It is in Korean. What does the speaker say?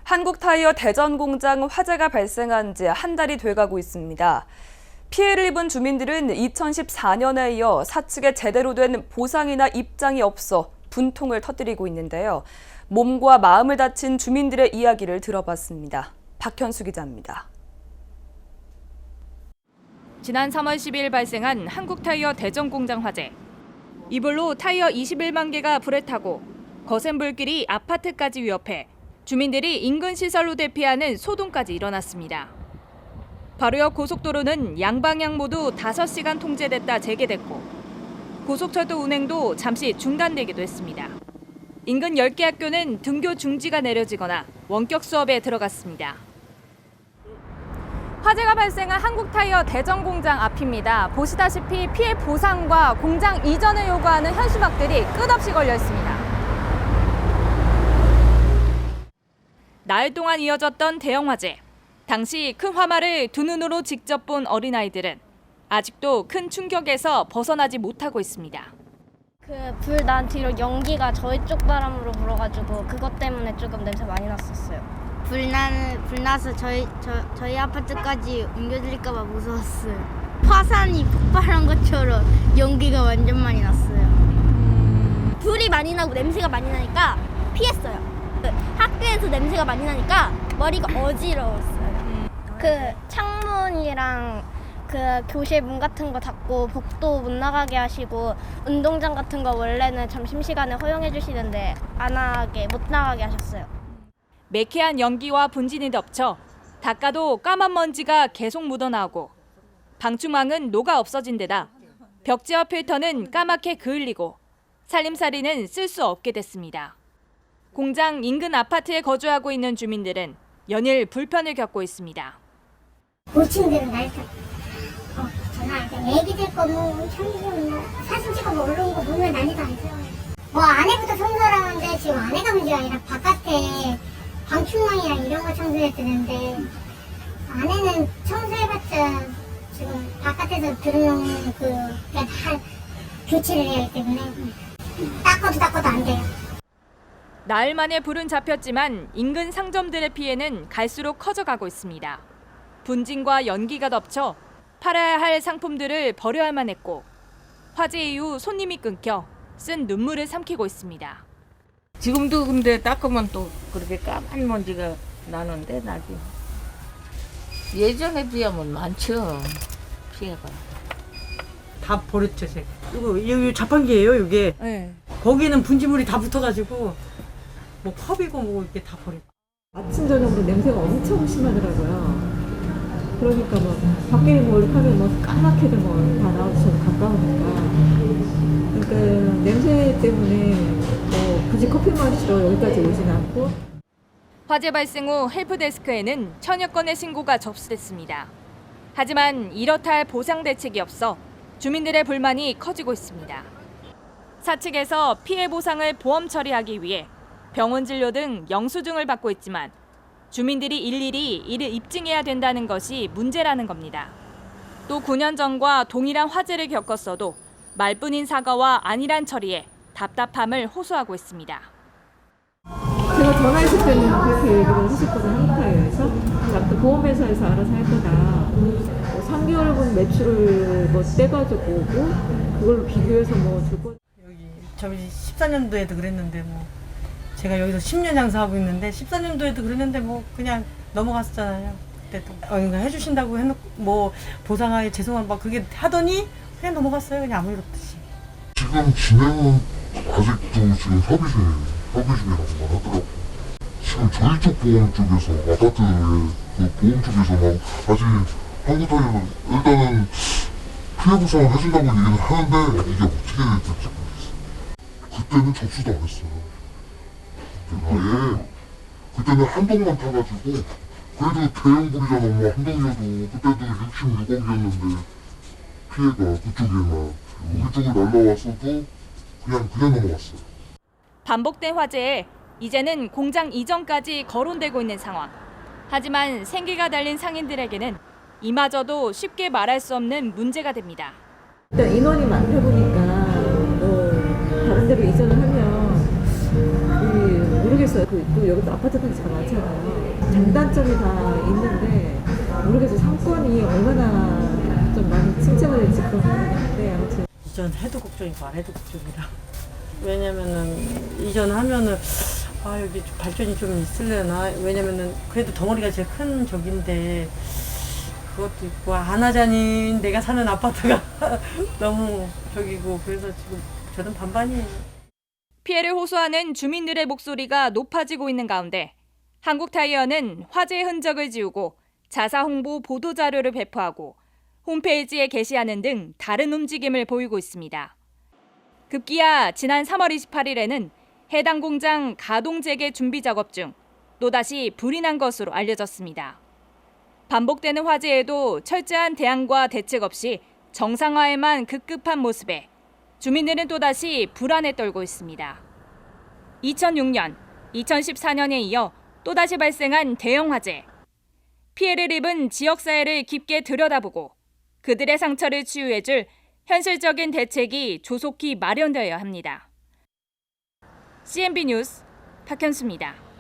한국타이어 대전 공장 화재가 발생한 지 한 달이 돼가고 있습니다. 피해를 입은 주민들은 2014년에 이어 사측에 제대로 된 보상이나 입장이 없어 분통을 터뜨리고 있는데요. 몸과 마음을 다친 주민들의 이야기를 들어봤습니다. 박현수 기자입니다. 지난 3월 12일 발생한 한국타이어 대전 공장 화재. 이불로 타이어 21만 개가 불에 타고 거센 불길이 아파트까지 위협해 주민들이 인근 시설로 대피하는 소동까지 일어났습니다. 바로 옆 고속도로는 양방향 모두 5시간 통제됐다 재개됐고 고속철도 운행도 잠시 중단되기도 했습니다. 인근 10개 학교는 등교 중지가 내려지거나 원격 수업에 들어갔습니다. 화재가 발생한 한국타이어 대전 공장 앞입니다. 보시다시피 피해 보상과 공장 이전을 요구하는 현수막들이 끝없이 걸려 있습니다. 나흘 동안 이어졌던 대형 화재. 당시 큰 화마를 두 눈으로 직접 본 어린아이들은 아직도 큰 충격에서 벗어나지 못하고 있습니다. 불 난 뒤로 연기가 저희 쪽 바람으로 불어가지고 그것 때문에 조금 냄새 많이 났었어요. 불 나서 저희 아파트까지 옮겨드릴까봐 무서웠어요. 화산이 폭발한 것처럼 연기가 완전 많이 났어요. 불이 많이 나고 냄새가 많이 나니까 피했어요. 학교에서 냄새가 많이 나니까 머리가 어지러웠어요. 그 창문이랑 그 교실 문 같은 거 닫고 복도 못 나가게 하시고 운동장 같은 거 원래는 점심시간에 허용해 주시는데 못 나가게 하셨어요. 매캐한 연기와 분진이 덮쳐 닦아도 까만 먼지가 계속 묻어나오고 방충망은 녹아 없어진 데다 벽지와 필터는 까맣게 그을리고 살림살이는 쓸 수 없게 됐습니다. 공장 인근 아파트에 거주하고 있는 주민들은 연일 불편을 겪고 있습니다. 5층들은 날짜 전화할 때 애기들 거 뭐 사진 찍어 뭐 올라온 거 보면 난리도 아니죠. 뭐 안에부터 청소를 하는데 지금 안에가 문제가 아니라 바깥에 방충망이랑 이런 거 청소해야 되는데 안에는 청소해봤자 지금 바깥에서 들어오는 그냥 다 교체를 해야 하기 때문에 닦아도 안 돼요. 나흘 만에 불은 잡혔지만 인근 상점들의 피해는 갈수록 커져가고 있습니다. 분진과 연기가 덮쳐 팔아야 할 상품들을 버려야만 했고 화재 이후 손님이 끊겨 쓴 눈물을 삼키고 있습니다. 지금도 근데 닦으면 또 그렇게 까만 먼지가 나는데 나지. 예전에 비하면 많죠. 피해가. 다 버렸죠, 제가. 이거 자판기예요, 이게. 네. 거기는 분지물이 다 붙어가지고 뭐 컵이고 뭐 이렇게 다 버렸고. 아침 저녁으로 냄새가 엄청 심하더라고요. 그러니까 뭐 밖에 뭐 이렇게 하면 뭐 까맣게도 뭐 다 나와서 가까우니까. 그러니까 냄새 때문에 뭐 굳이 커피 마시러 여기까지 오진 않고. 화재 발생 후 헬프데스크에는 천여 건의 신고가 접수됐습니다. 하지만 이렇다 할 보상 대책이 없어 주민들의 불만이 커지고 있습니다. 사측에서 피해 보상을 보험 처리하기 위해 병원 진료 등 영수증을 받고 있지만 주민들이 일일이 이를 입증해야 된다는 것이 문제라는 겁니다. 또 9년 전과 동일한 화재를 겪었어도 말뿐인 사과와 안일한 처리에 답답함을 호소하고 있습니다. 제가 전화했을 때는 그렇게 얘기를 하셨거든요. 한국타이어에서. 아무튼 보험회사에서 알아서 할 거다. 뭐 3개월분 매출을 뭐 떼가지고 오고 그걸로 비교해서 뭐 줄 거. 여기 저희 14년도에도 그랬는데 뭐 제가 여기서 10년 장사하고 있는데 14년도에도 그랬는데 뭐 그냥 넘어갔었잖아요. 그때도 그러니까 해주신다고 해놓고 뭐 보상하에 죄송한 막 그게 하더니 그냥 넘어갔어요. 그냥 아무 일 없듯이. 지금 진행은 아직도 지금 협의 중이라고 하더라고. 지금 저희 쪽 보험 쪽에서 아파트의 그 보험 쪽에서 막 아직 한국타이어는 일단은 피해 보상을 해준다고 얘기는 하는데 이게 어떻게 될지 모르겠어. 그때는 접수도 안 했어요. 아예 그때는 한동만 타가지고 그래도 대형 불이잖아. 뭐 한동이어도 그때도 66억이었는데 피해가 그쪽에만 우리 쪽을 날라왔어도 그냥 넘어갔어요. 반복된 화재에 이제는 공장 이전까지 거론되고 있는 상황. 하지만 생계가 달린 상인들에게는 이마저도 쉽게 말할 수 없는 문제가 됩니다. 일단 인원이 많다 보니까 뭐 다른 데로 이전을 하면 모르겠어요. 또 여기도 아파트들이 잘 많잖아요. 장단점이 다 있는데 모르겠어요. 상권이 얼마나 좀 많이 침체가 될지 그런 생각이 드는데 아무튼 이전해도 걱정이고 안 해도 걱정이라. 왜냐면은 이전하면은 아 여기 좀 발전이 좀 있으려나. 왜냐면은 그래도 덩어리가 제일 큰 적인데 그것도 있고 안 하자니 내가 사는 아파트가 너무 저기고 그래서 지금 저는 반반이에요. 피해를 호소하는 주민들의 목소리가 높아지고 있는 가운데 한국타이어는 화재의 흔적을 지우고 자사 홍보 보도 자료를 배포하고 홈페이지에 게시하는 등 다른 움직임을 보이고 있습니다. 급기야 지난 3월 28일에는 해당 공장 가동 재개 준비 작업 중 또다시 불이 난 것으로 알려졌습니다. 반복되는 화재에도 철저한 대안과 대책 없이 정상화에만 급급한 모습에 주민들은 또다시 불안에 떨고 있습니다. 2006년, 2014년에 이어 또다시 발생한 대형 화재. 피해를 입은 지역사회를 깊게 들여다보고 그들의 상처를 치유해줄 현실적인 대책이 조속히 마련되어야 합니다. CNB 뉴스 박현수입니다.